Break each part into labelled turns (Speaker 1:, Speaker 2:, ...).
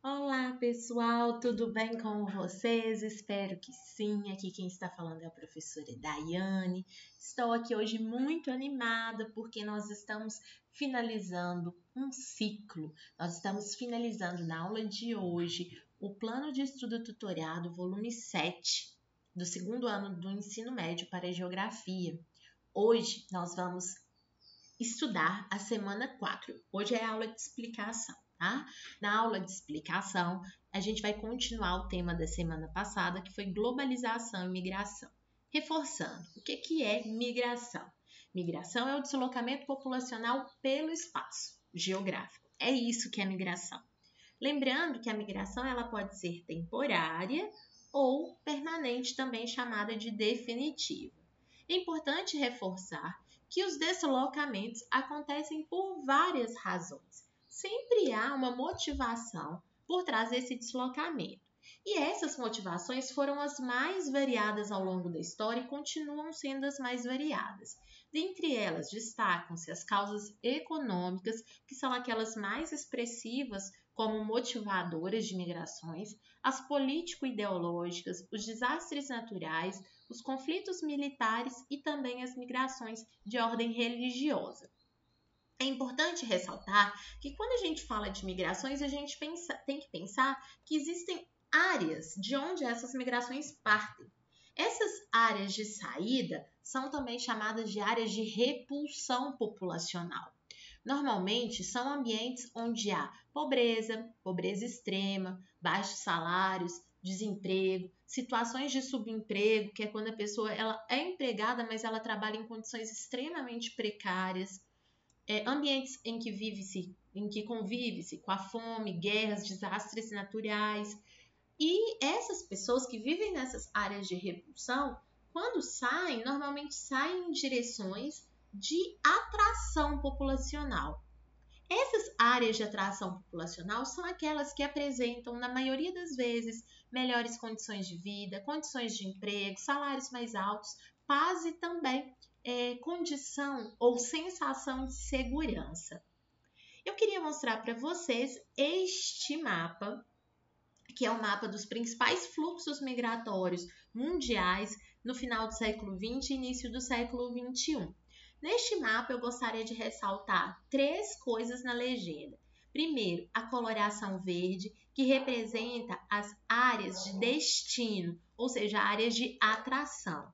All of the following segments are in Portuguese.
Speaker 1: Olá, pessoal, tudo bem com vocês? Espero que sim. Aqui quem está falando é a professora Daiane. Estou aqui hoje muito animada porque nós estamos finalizando um ciclo. Nós estamos finalizando na aula de hoje o Plano de Estudo Tutorado, volume 7, do segundo ano do ensino médio para a Geografia. Hoje nós vamos estudar a semana 4. Hoje é a aula de explicação, tá? Na aula de explicação, a gente vai continuar o tema da semana passada, que foi globalização e migração. Reforçando, o que é migração? Migração é o deslocamento populacional pelo espaço geográfico. É isso que é migração. Lembrando que a migração ela pode ser temporária ou permanente, também chamada de definitiva. É importante reforçar que os deslocamentos acontecem por várias razões. Sempre há uma motivação por trás desse deslocamento. E essas motivações foram as mais variadas ao longo da história e continuam sendo as mais variadas. Dentre elas, destacam-se as causas econômicas, que são aquelas mais expressivas como motivadoras de migrações, as político-ideológicas, os desastres naturais, os conflitos militares e também as migrações de ordem religiosa. É importante ressaltar que quando a gente fala de migrações, a gente tem que pensar que existem áreas de onde essas migrações partem. Essas áreas de saída são também chamadas de áreas de repulsão populacional. Normalmente são ambientes onde há pobreza extrema, baixos salários, desemprego, situações de subemprego, que é quando a pessoa ela é empregada, mas ela trabalha em condições extremamente precárias, ambientes em que convive-se com a fome, guerras, desastres naturais. E essas pessoas que vivem nessas áreas de repulsão, quando saem, normalmente saem em direções de atração populacional. Essas áreas de atração populacional são aquelas que apresentam, na maioria das vezes, melhores condições de vida, condições de emprego, salários mais altos, paz e também condição ou sensação de segurança. Eu queria mostrar para vocês este mapa, que é o mapa dos principais fluxos migratórios mundiais no final do século XX e início do século XXI. Neste mapa, eu gostaria de ressaltar 3 coisas na legenda. Primeiro, a coloração verde, que representa as áreas de destino, ou seja, áreas de atração.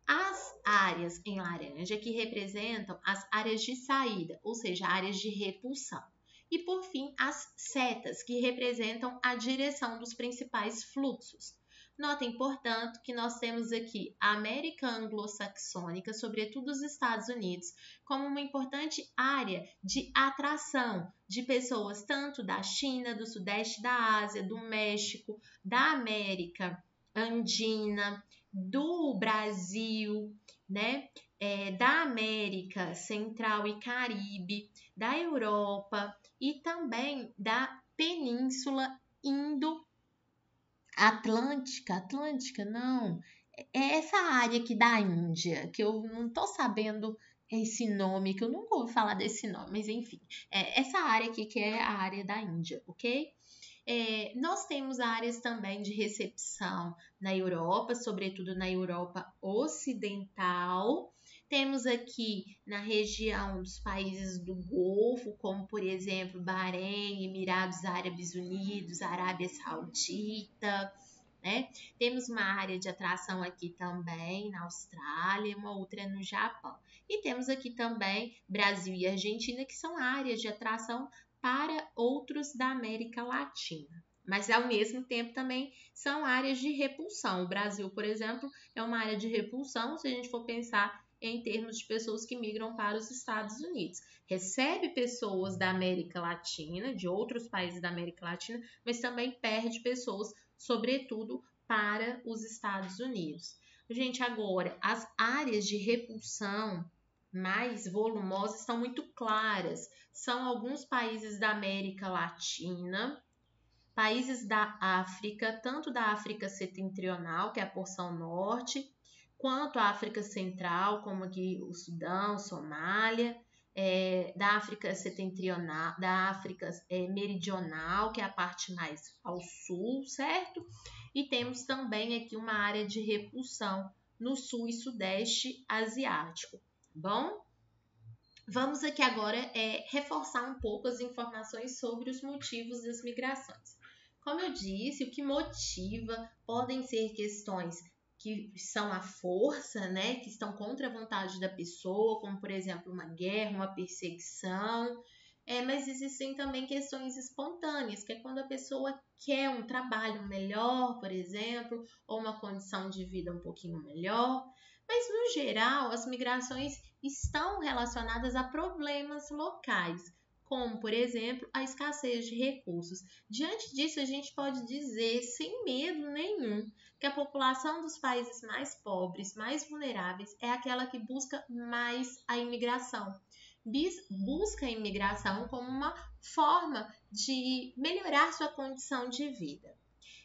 Speaker 1: As áreas em laranja, que representam as áreas de saída, ou seja, áreas de repulsão. E, por fim, as setas, que representam a direção dos principais fluxos. Notem, portanto, que nós temos aqui a América anglo-saxônica, sobretudo os Estados Unidos, como uma importante área de atração de pessoas tanto da China, do Sudeste da Ásia, do México, da América Andina, do Brasil, né? Da América Central e Caribe, da Europa e também da Península Atlântica não, é essa área aqui da Índia, que eu não tô sabendo esse nome, que eu nunca ouvi falar desse nome, mas enfim, essa área aqui que é a área da Índia, ok? Nós temos áreas também de recepção na Europa, sobretudo na Europa Ocidental. Temos aqui na região dos países do Golfo, como por exemplo Bahrein, Emirados Árabes Unidos, Arábia Saudita, né? Temos uma área de atração aqui também na Austrália, uma outra no Japão. E temos aqui também Brasil e Argentina, que são áreas de atração para outros da América Latina. Mas ao mesmo tempo também são áreas de repulsão. O Brasil, por exemplo, é uma área de repulsão se a gente for pensar em termos de pessoas que migram para os Estados Unidos. Recebe pessoas da América Latina, de outros países da América Latina, mas também perde pessoas, sobretudo, para os Estados Unidos. Gente, agora, as áreas de repulsão mais volumosas estão muito claras. São alguns países da América Latina, países da África, tanto da África setentrional, que é a porção norte, quanto a África Central, como aqui o Sudão, Somália, da África setentrional, da África meridional, que é a parte mais ao sul, certo? E temos também aqui uma área de repulsão no sul e sudeste asiático, bom? Vamos aqui agora reforçar um pouco as informações sobre os motivos das migrações. Como eu disse, o que motiva podem ser questões que são a força, né, que estão contra a vontade da pessoa, como por exemplo uma guerra, uma perseguição, mas existem também questões espontâneas, que é quando a pessoa quer um trabalho melhor, por exemplo, ou uma condição de vida um pouquinho melhor. Mas, no geral, as migrações estão relacionadas a problemas locais, como, por exemplo, a escassez de recursos. Diante disso, a gente pode dizer, sem medo nenhum, que a população dos países mais pobres, mais vulneráveis, é aquela que busca mais a imigração. Busca a imigração como uma forma de melhorar sua condição de vida.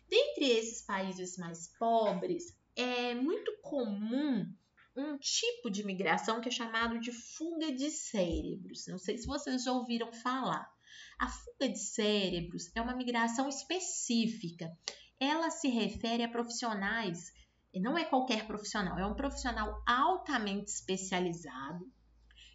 Speaker 1: Dentre esses países mais pobres, é muito comum um tipo de migração que é chamado de fuga de cérebros. Não sei se vocês já ouviram falar. A fuga de cérebros é uma migração específica. Ela se refere a profissionais, e não é qualquer profissional, é um profissional altamente especializado,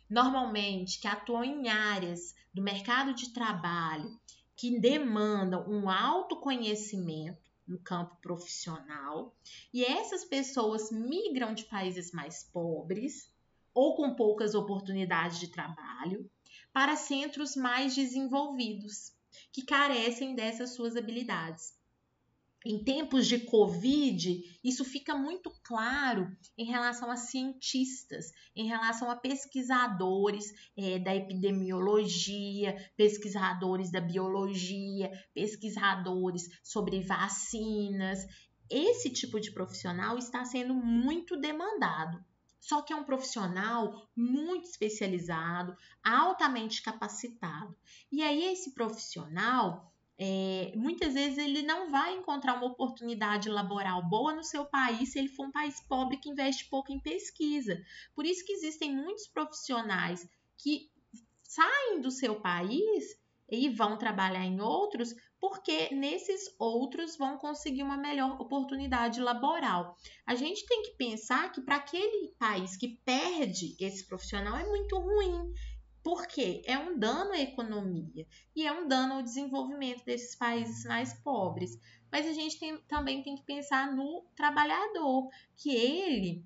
Speaker 1: normalmente que atuam em áreas do mercado de trabalho que demandam um autoconhecimento no campo profissional, e essas pessoas migram de países mais pobres ou com poucas oportunidades de trabalho para centros mais desenvolvidos, que carecem dessas suas habilidades. Em tempos de Covid, isso fica muito claro em relação a cientistas, em relação a pesquisadores da epidemiologia, pesquisadores da biologia, pesquisadores sobre vacinas. Esse tipo de profissional está sendo muito demandado. Só que é um profissional muito especializado, altamente capacitado. E aí, esse profissional muitas vezes ele não vai encontrar uma oportunidade laboral boa no seu país se ele for um país pobre que investe pouco em pesquisa. Por isso que existem muitos profissionais que saem do seu país e vão trabalhar em outros, porque nesses outros vão conseguir uma melhor oportunidade laboral. A gente tem que pensar que para aquele país que perde esse profissional é muito ruim. Porque é um dano à economia e é um dano ao desenvolvimento desses países mais pobres. Mas a gente também tem que pensar no trabalhador, que ele,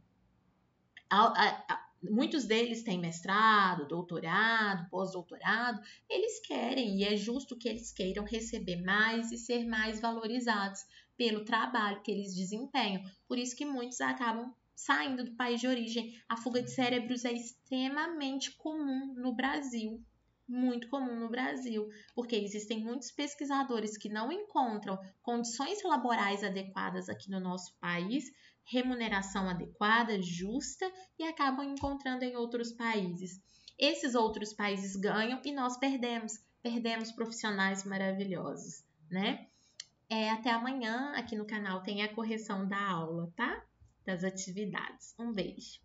Speaker 1: muitos deles têm mestrado, doutorado, pós-doutorado, eles querem, e é justo que eles queiram receber mais e ser mais valorizados pelo trabalho que eles desempenham. Por isso que muitos acabam saindo do país de origem. A fuga de cérebros é extremamente comum no Brasil, muito comum no Brasil, porque existem muitos pesquisadores que não encontram condições laborais adequadas aqui no nosso país, remuneração adequada, justa, e acabam encontrando em outros países. Esses outros países ganham e nós perdemos profissionais maravilhosos, né? Até amanhã, aqui no canal tem a correção da aula, tá? Das atividades. Um beijo.